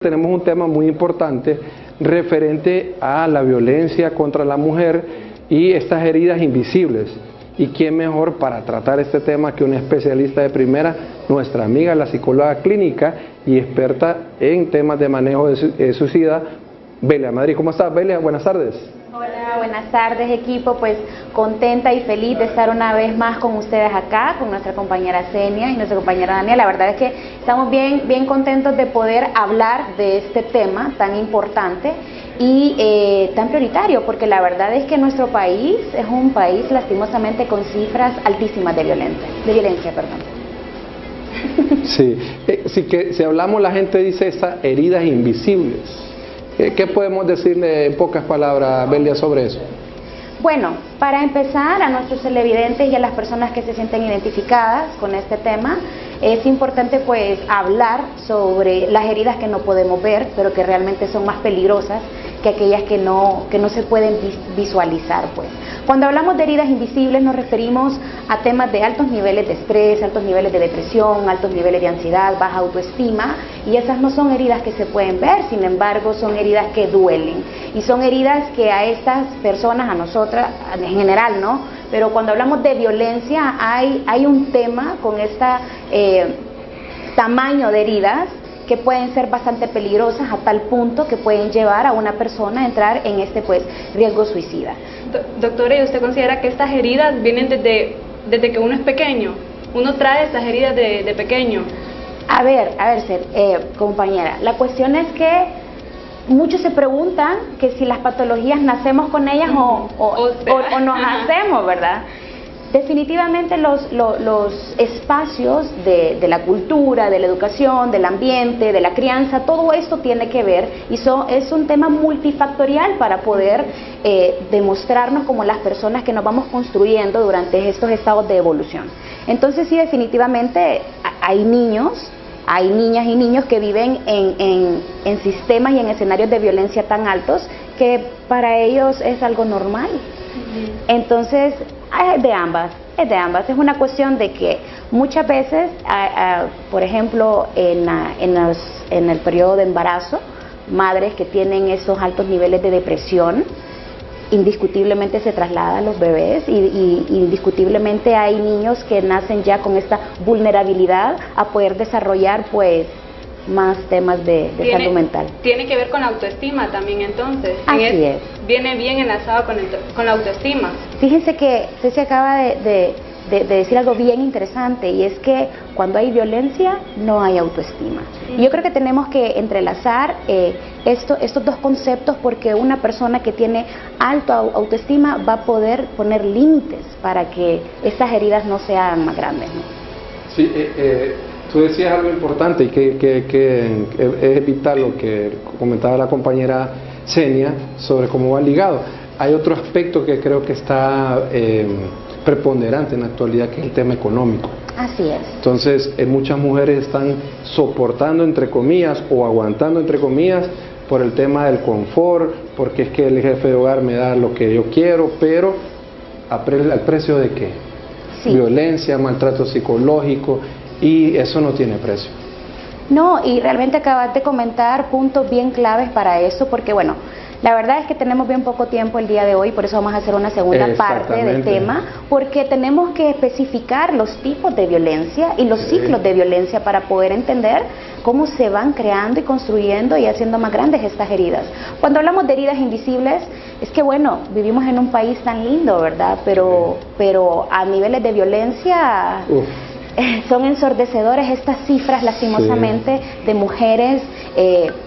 Tenemos un tema muy importante referente a la violencia contra la mujer y estas heridas invisibles. ¿Y quién mejor para tratar este tema que una especialista de primera, nuestra amiga, la psicóloga clínica y experta en temas de manejo de suicida, Belia Madrid? ¿Cómo estás, Belia? Buenas tardes. Hola, buenas tardes, equipo. Pues contenta y feliz de estar una vez más con ustedes acá, con nuestra compañera Senia y nuestra compañera Dania. La verdad es que estamos bien contentos de poder hablar de este tema tan importante y tan prioritario, porque la verdad es que nuestro país es un país lastimosamente con cifras altísimas de violencia. Sí, si hablamos, la gente dice esas heridas invisibles. ¿Qué podemos decirle en pocas palabras, Belia, sobre eso? Bueno, para empezar, a nuestros televidentes y a las personas que se sienten identificadas con este tema, es importante pues hablar sobre las heridas que no podemos ver, pero que realmente son más peligrosas que aquellas que no se pueden visualizar, pues. Cuando hablamos de heridas invisibles nos referimos a temas de altos niveles de estrés, altos niveles de depresión, altos niveles de ansiedad, baja autoestima, y esas no son heridas que se pueden ver, sin embargo son heridas que duelen, y son heridas que a estas personas, a nosotras en general, ¿no? Pero cuando hablamos de violencia hay un tema con este tamaño de heridas que pueden ser bastante peligrosas a tal punto que pueden llevar a una persona a entrar en este pues riesgo suicida. Doctora, ¿y usted considera que estas heridas vienen desde que uno es pequeño? ¿Uno trae estas heridas de pequeño? A ver, compañera, la cuestión es que muchos se preguntan que si las patologías nacemos con ellas o nos hacemos, ¿verdad? Definitivamente los espacios de la cultura, de la educación, del ambiente, de la crianza, todo esto tiene que ver y es un tema multifactorial para poder demostrarnos como las personas que nos vamos construyendo durante estos estados de evolución. Entonces sí, definitivamente hay niños, hay niñas y niños que viven en sistemas y en escenarios de violencia tan altos que para ellos es algo normal. Entonces, es de ambas. Es una cuestión de que muchas veces, por ejemplo, en el periodo de embarazo, madres que tienen esos altos niveles de depresión, indiscutiblemente se traslada a los bebés y indiscutiblemente hay niños que nacen ya con esta vulnerabilidad a poder desarrollar pues más temas de salud mental. Tiene que ver con la autoestima también, entonces. Así es. Viene bien enlazado con la autoestima. Fíjense que Ceci acaba de decir algo bien interesante, y es que cuando hay violencia no hay autoestima. Y yo creo que tenemos que entrelazar estos dos conceptos, porque una persona que tiene alta autoestima va a poder poner límites para que estas heridas no sean más grandes, ¿no? Sí, tú decías algo importante y que es vital lo que comentaba la compañera Senia sobre cómo va ligado. Hay otro aspecto que creo que está preponderante en la actualidad, que es el tema económico. Así es. Entonces, muchas mujeres están soportando, entre comillas, o aguantando, entre comillas, por el tema del confort, porque es que el jefe de hogar me da lo que yo quiero, pero ¿al precio de qué? Sí. Violencia, maltrato psicológico, y eso no tiene precio. No, y realmente acabas de comentar puntos bien claves para eso, porque bueno, la verdad es que tenemos bien poco tiempo el día de hoy, por eso vamos a hacer una segunda parte del tema, porque tenemos que especificar los tipos de violencia y los ciclos de violencia para poder entender cómo se van creando y construyendo y haciendo más grandes estas heridas. Cuando hablamos de heridas invisibles, es que bueno, vivimos en un país tan lindo, ¿verdad? Pero a niveles de violencia son ensordecedores estas cifras, lastimosamente, de mujeres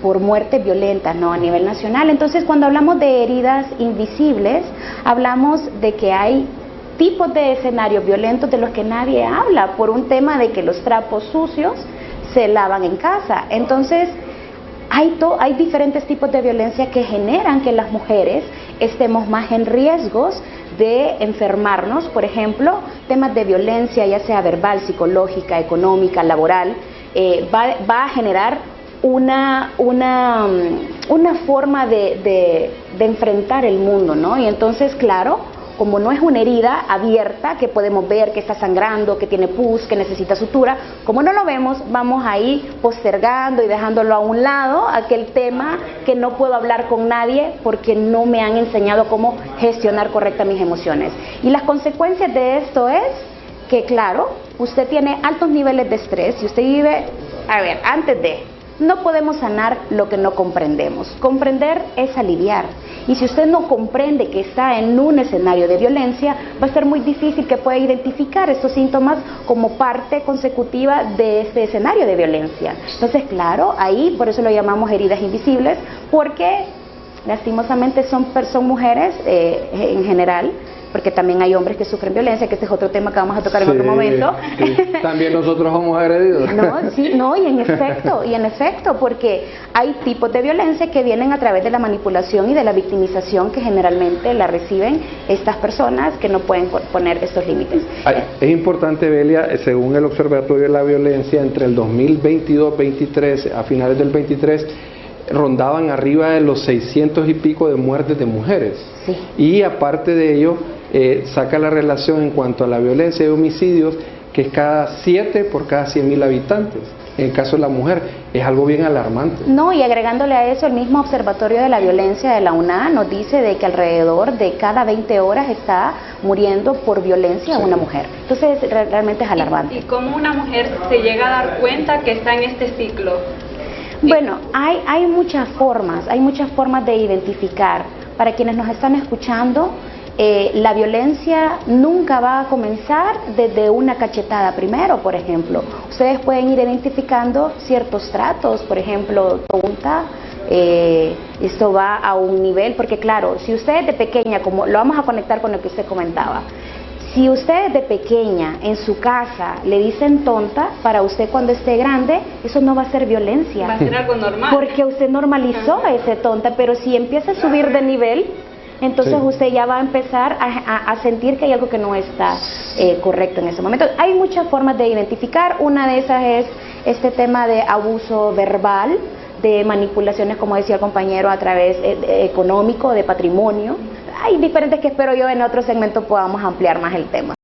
por muertes violentas, ¿no? A nivel nacional. Entonces, cuando hablamos de heridas invisibles, hablamos de que hay tipos de escenarios violentos de los que nadie habla, por un tema de que los trapos sucios se lavan en casa. Entonces, hay diferentes tipos de violencia que generan que las mujeres estemos más en riesgos de enfermarnos. Por ejemplo, temas de violencia, ya sea verbal, psicológica, económica, laboral, va a generar una forma de enfrentar el mundo, ¿no? Y entonces, claro, como no es una herida abierta que podemos ver que está sangrando, que tiene pus, que necesita sutura, como no lo vemos, vamos ahí postergando y dejándolo a un lado, aquel tema que no puedo hablar con nadie porque no me han enseñado cómo gestionar correctamente mis emociones. Y las consecuencias de esto es que, claro, usted tiene altos niveles de estrés y usted vive, no podemos sanar lo que no comprendemos. Comprender es aliviar. Y si usted no comprende que está en un escenario de violencia, va a ser muy difícil que pueda identificar estos síntomas como parte consecutiva de este escenario de violencia. Entonces, claro, ahí por eso lo llamamos heridas invisibles, porque lastimosamente son mujeres en general, porque también hay hombres que sufren violencia, que este es otro tema que vamos a tocar en otro momento. Sí. También nosotros somos agredidos. Y en efecto, porque hay tipos de violencia que vienen a través de la manipulación y de la victimización que generalmente la reciben estas personas que no pueden poner estos límites. Es importante, Belia, según el Observatorio de la Violencia, entre el 2022-23, a finales del 23, rondaban arriba de los 600 y pico de muertes de mujeres. Sí. Y aparte de ello, saca la relación en cuanto a la violencia y homicidios, que es cada 7 por cada 100.000 habitantes. En el caso de la mujer, es algo bien alarmante. No, y agregándole a eso, el mismo Observatorio de la Violencia de la UNA nos dice de que alrededor de cada 20 horas está muriendo por violencia una mujer. Entonces, realmente es alarmante. ¿Y cómo una mujer se llega a dar cuenta que está en este ciclo? Bueno, hay muchas formas de identificar. Para quienes nos están escuchando, la violencia nunca va a comenzar desde una cachetada primero, por ejemplo. Ustedes pueden ir identificando ciertos tratos, por ejemplo, tonta. Esto va a un nivel, porque claro, si usted es de pequeña, como lo vamos a conectar con lo que usted comentaba, si usted de pequeña en su casa le dicen tonta, para usted cuando esté grande, eso no va a ser violencia. Va a ser algo normal. Porque usted normalizó ese tonta, pero si empieza a subir de nivel, entonces usted ya va a empezar a sentir que hay algo que no está correcto en ese momento. Hay muchas formas de identificar, una de esas es este tema de abuso verbal, de manipulaciones, como decía el compañero, a través económico, de patrimonio. Hay diferentes que espero yo en otro segmento podamos ampliar más el tema.